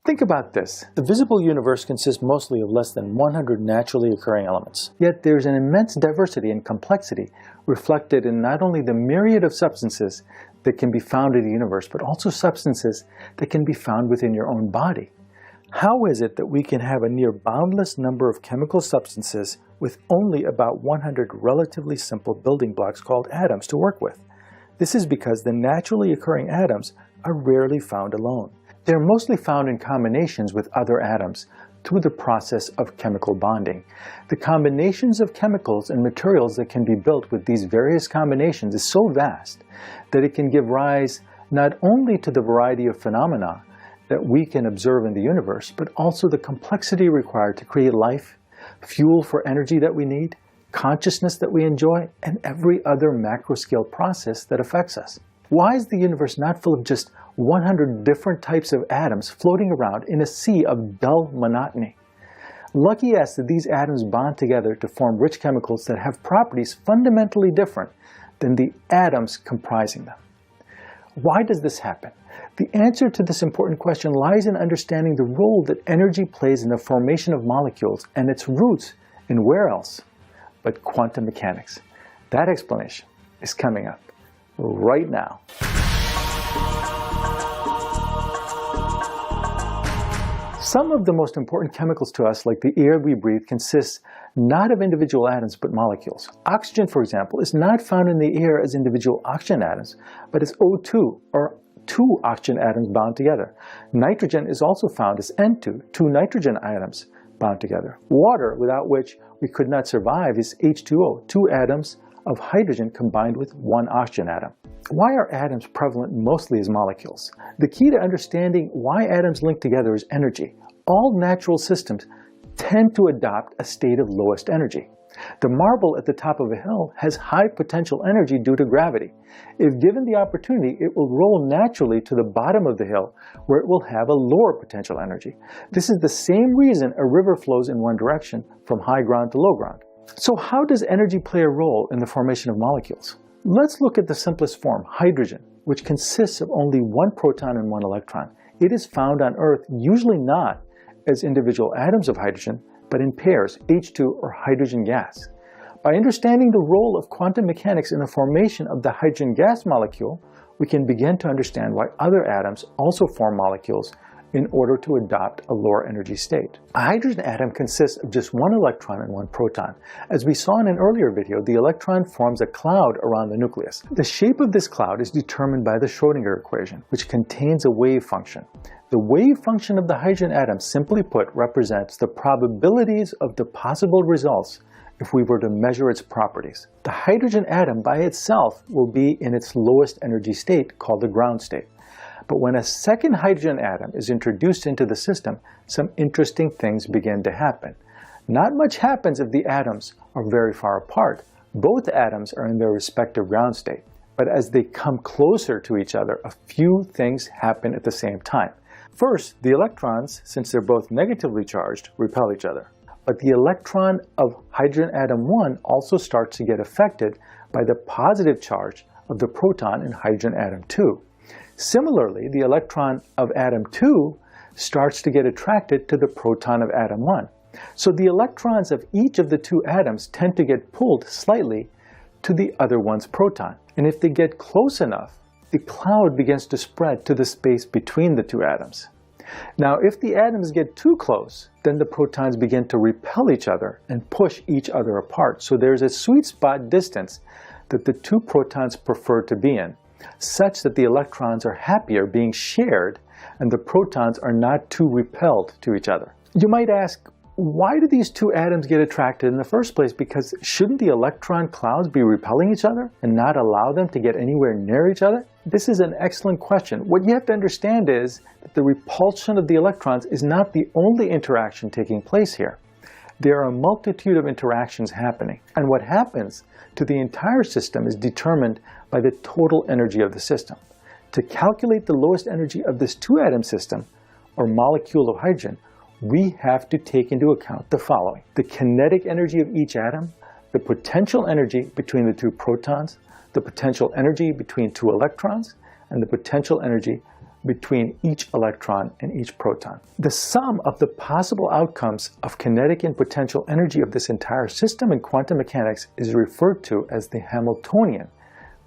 Think about this. The visible universe consists mostly of less than 100 naturally occurring elements. Yet there's an immense diversity and complexity reflected in not only the myriad of substances that can be found in the universe, but also substances that can be found within your own body. How is it that we can have a near boundless number of chemical substances with only about 100 relatively simple building blocks called atoms to work with? This is because the naturally occurring atoms are rarely found alone. They're mostly found in combinations with other atoms through the process of chemical bonding. The combinations of chemicals and materials that can be built with these various combinations is so vast that it can give rise not only to the variety of phenomena that we can observe in the universe, but also the complexity required to create life, fuel for energy that we need, consciousness that we enjoy, and every other macro-scale process that affects us. Why is the universe not full of just 100 different types of atoms floating around in a sea of dull monotony? Lucky us that these atoms bond together to form rich chemicals that have properties fundamentally different than the atoms comprising them. Why does this happen? The answer to this important question lies in understanding the role that energy plays in the formation of molecules and its roots in where else but quantum mechanics. That explanation is coming up right now. Some of the most important chemicals to us, like the air we breathe, consist not of individual atoms but molecules. Oxygen, for example, is not found in the air as individual oxygen atoms, but as O2, or two oxygen atoms bound together. Nitrogen is also found as N2, two nitrogen atoms bound together. Water, without which we could not survive, is H2O, two atoms of hydrogen combined with one oxygen atom. Why are atoms prevalent mostly as molecules? The key to understanding why atoms link together is energy. All natural systems tend to adopt a state of lowest energy. The marble at the top of a hill has high potential energy due to gravity. If given the opportunity, it will roll naturally to the bottom of the hill, where it will have a lower potential energy. This is the same reason a river flows in one direction, from high ground to low ground. So how does energy play a role in the formation of molecules? Let's look at the simplest form, hydrogen, which consists of only one proton and one electron. It is found on Earth usually not as individual atoms of hydrogen, but in pairs, H2 or hydrogen gas. By understanding the role of quantum mechanics in the formation of the hydrogen gas molecule, we can begin to understand why other atoms also form molecules in order to adopt a lower energy state. A hydrogen atom consists of just one electron and one proton. As we saw in an earlier video, the electron forms a cloud around the nucleus. The shape of this cloud is determined by the Schrödinger equation, which contains a wave function. The wave function of the hydrogen atom, simply put, represents the probabilities of the possible results if we were to measure its properties. The hydrogen atom by itself will be in its lowest energy state, called the ground state. But when a second hydrogen atom is introduced into the system, some interesting things begin to happen. Not much happens if the atoms are very far apart. Both atoms are in their respective ground state. But as they come closer to each other, a few things happen at the same time. First, the electrons, since they're both negatively charged, repel each other. But the electron of hydrogen atom 1 also starts to get affected by the positive charge of the proton in hydrogen atom 2. Similarly, the electron of atom 2 starts to get attracted to the proton of atom 1. So the electrons of each of the two atoms tend to get pulled slightly to the other one's proton. And if they get close enough, the cloud begins to spread to the space between the two atoms. Now, if the atoms get too close, then the protons begin to repel each other and push each other apart. So there's a sweet spot distance that the two protons prefer to be in, such that the electrons are happier being shared and the protons are not too repelled to each other. You might ask, why do these two atoms get attracted in the first place? Because shouldn't the electron clouds be repelling each other and not allow them to get anywhere near each other? This is an excellent question. What you have to understand is that the repulsion of the electrons is not the only interaction taking place here. There are a multitude of interactions happening, and what happens to the entire system is determined by the total energy of the system. To calculate the lowest energy of this two-atom system, or molecule of hydrogen, we have to take into account the following: the kinetic energy of each atom, the potential energy between the two protons, the potential energy between two electrons, and the potential energy between each electron and each proton. The sum of the possible outcomes of kinetic and potential energy of this entire system in quantum mechanics is referred to as the Hamiltonian,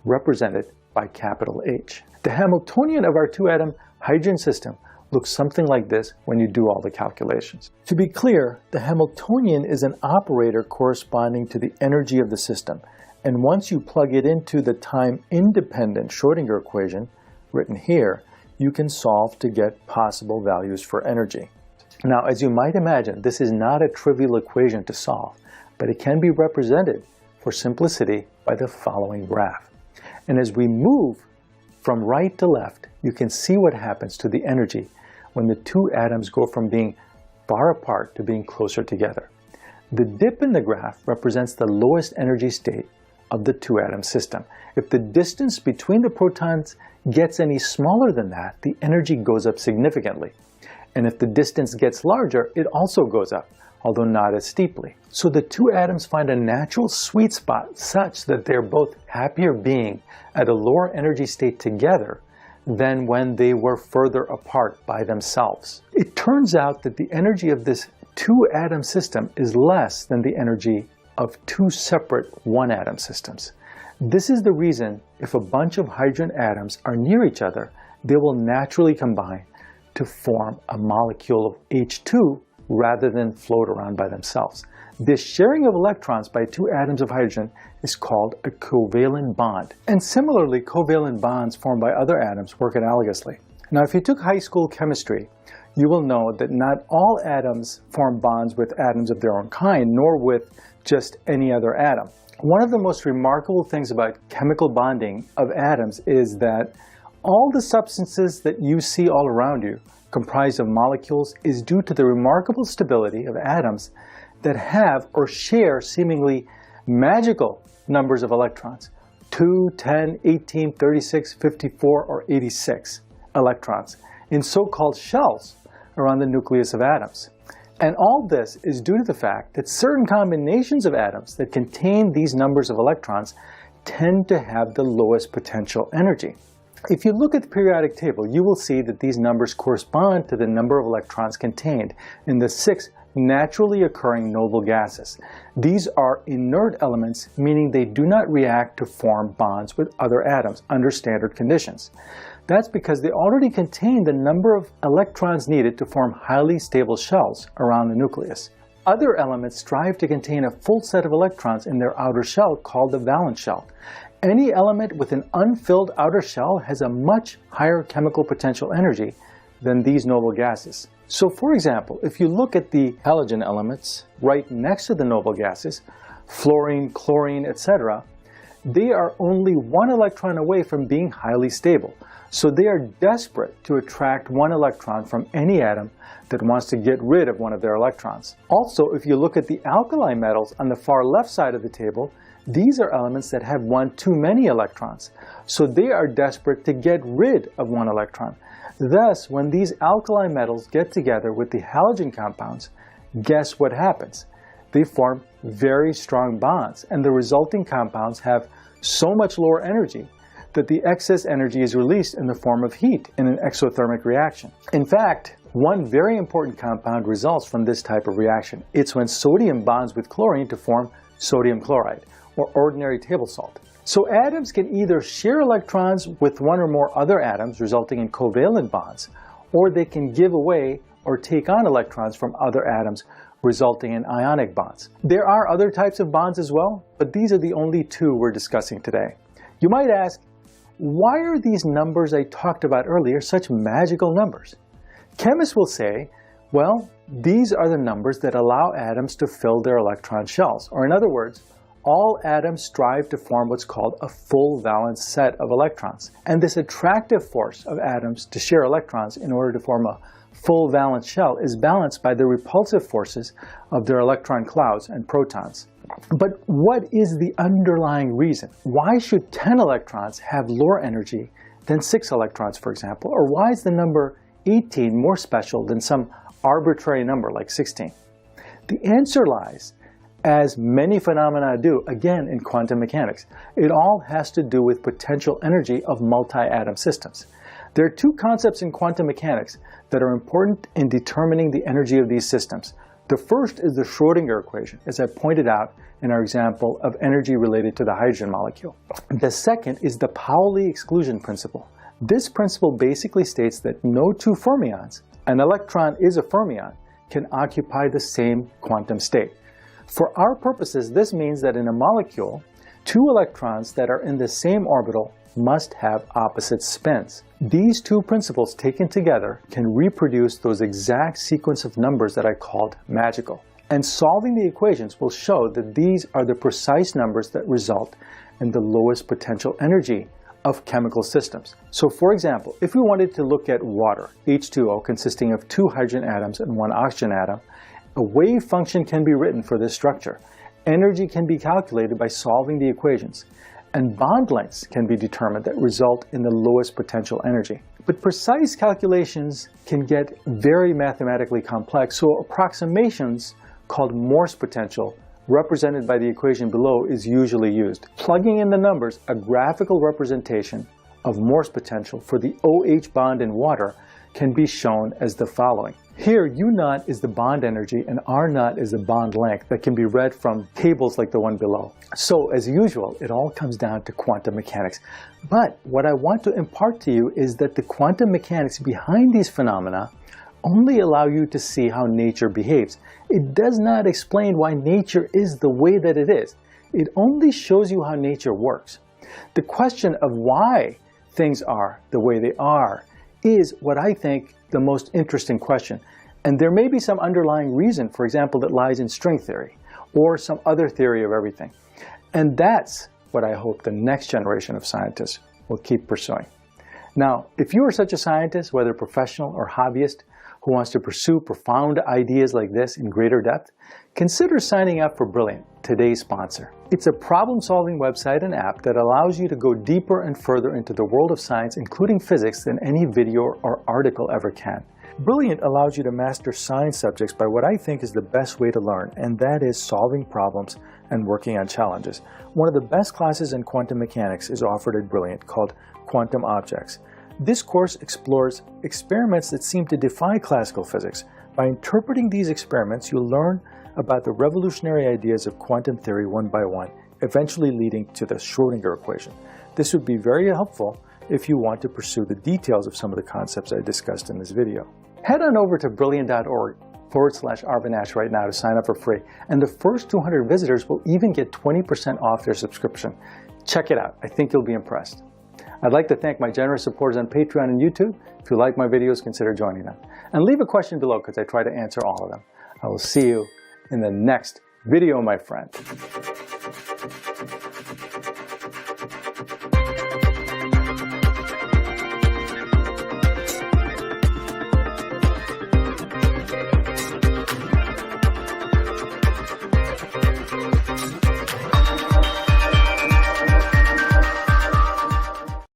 represented by capital H. The Hamiltonian of our two-atom hydrogen system looks something like this when you do all the calculations. To be clear, the Hamiltonian is an operator corresponding to the energy of the system, and once you plug it into the time-independent Schrödinger equation, written here, you can solve to get possible values for energy. Now, as you might imagine, this is not a trivial equation to solve, but it can be represented for simplicity by the following graph. And as we move from right to left, you can see what happens to the energy when the two atoms go from being far apart to being closer together. The dip in the graph represents the lowest energy state of the two-atom system. If the distance between the protons gets any smaller than that, the energy goes up significantly. And if the distance gets larger, it also goes up, although not as steeply. So the two atoms find a natural sweet spot such that they're both happier being at a lower energy state together than when they were further apart by themselves. It turns out that the energy of this two-atom system is less than the energy of two separate one-atom systems. This is the reason if a bunch of hydrogen atoms are near each other, they will naturally combine to form a molecule of H2 rather than float around by themselves. This sharing of electrons by two atoms of hydrogen is called a covalent bond. And similarly, covalent bonds formed by other atoms work analogously. Now, if you took high school chemistry, you will know that not all atoms form bonds with atoms of their own kind, nor with just any other atom. One of the most remarkable things about chemical bonding of atoms is that all the substances that you see all around you, comprised of molecules, is due to the remarkable stability of atoms that have or share seemingly magical numbers of electrons, 2, 10, 18, 36, 54, or 86 electrons in so-called shells around the nucleus of atoms. And all this is due to the fact that certain combinations of atoms that contain these numbers of electrons tend to have the lowest potential energy. If you look at the periodic table, you will see that these numbers correspond to the number of electrons contained in the 6 naturally occurring noble gases. These are inert elements, meaning they do not react to form bonds with other atoms under standard conditions. That's because they already contain the number of electrons needed to form highly stable shells around the nucleus. Other elements strive to contain a full set of electrons in their outer shell called the valence shell. Any element with an unfilled outer shell has a much higher chemical potential energy than these noble gases. So for example, if you look at the halogen elements right next to the noble gases, fluorine, chlorine, etc., they are only one electron away from being highly stable. So they are desperate to attract one electron from any atom that wants to get rid of one of their electrons. Also, if you look at the alkali metals on the far left side of the table, these are elements that have one too many electrons. So they are desperate to get rid of one electron. Thus, when these alkali metals get together with the halogen compounds, guess what happens? They form very strong bonds, and the resulting compounds have so much lower energy that the excess energy is released in the form of heat in an exothermic reaction. In fact, one very important compound results from this type of reaction. It's when sodium bonds with chlorine to form sodium chloride, or ordinary table salt. So atoms can either share electrons with one or more other atoms, resulting in covalent bonds, or they can give away or take on electrons from other atoms, resulting in ionic bonds. There are other types of bonds as well, but these are the only two we're discussing today. You might ask, why are these numbers I talked about earlier such magical numbers? Chemists will say, well, these are the numbers that allow atoms to fill their electron shells, or in other words, all atoms strive to form what's called a full valence set of electrons. And this attractive force of atoms to share electrons in order to form a full valence shell is balanced by the repulsive forces of their electron clouds and protons. But what is the underlying reason? Why should 10 electrons have lower energy than 6 electrons, for example? Or why is the number 18 more special than some arbitrary number like 16? The answer lies, as many phenomena do, again in quantum mechanics. It all has to do with potential energy of multi-atom systems. There are two concepts in quantum mechanics that are important in determining the energy of these systems. The first is the Schrödinger equation, as I pointed out in our example of energy related to the hydrogen molecule. The second is the Pauli exclusion principle. This principle basically states that no two fermions, an electron is a fermion, can occupy the same quantum state. For our purposes, this means that in a molecule, two electrons that are in the same orbital must have opposite spins. These two principles taken together can reproduce those exact sequence of numbers that I called magical. And solving the equations will show that these are the precise numbers that result in the lowest potential energy of chemical systems. So for example, if we wanted to look at water, H2O, consisting of two hydrogen atoms and one oxygen atom, a wave function can be written for this structure. Energy can be calculated by solving the equations, and bond lengths can be determined that result in the lowest potential energy. But precise calculations can get very mathematically complex, so approximations called Morse potential, represented by the equation below, is usually used. Plugging in the numbers, a graphical representation of Morse potential for the OH bond in water can be shown as the following. Here, U0 is the bond energy and R0 is the bond length that can be read from tables like the one below. So, as usual, it all comes down to quantum mechanics. But what I want to impart to you is that the quantum mechanics behind these phenomena only allow you to see how nature behaves. It does not explain why nature is the way that it is. It only shows you how nature works. The question of why things are the way they are is what I think the most interesting question. And there may be some underlying reason, for example, that lies in string theory or some other theory of everything. And that's what I hope the next generation of scientists will keep pursuing. Now, if you are such a scientist, whether professional or hobbyist, who wants to pursue profound ideas like this in greater depth, consider signing up for Brilliant, today's sponsor. It's a problem-solving website and app that allows you to go deeper and further into the world of science, including physics, than any video or article ever can. Brilliant allows you to master science subjects by what I think is the best way to learn, and that is solving problems and working on challenges. One of the best classes in quantum mechanics is offered at Brilliant, called Quantum Objects. This course explores experiments that seem to defy classical physics. By interpreting these experiments, you'll learn about the revolutionary ideas of quantum theory one by one, eventually leading to the Schrödinger equation. This would be very helpful if you want to pursue the details of some of the concepts I discussed in this video. Head on over to brilliant.org/Arvinash right now to sign up for free, and the first 200 visitors will even get 20% off their subscription. Check it out. I think you'll be impressed. I'd like to thank my generous supporters on Patreon and YouTube. If you like my videos, consider joining them. And leave a question below because I try to answer all of them. I will see you in the next video, my friend.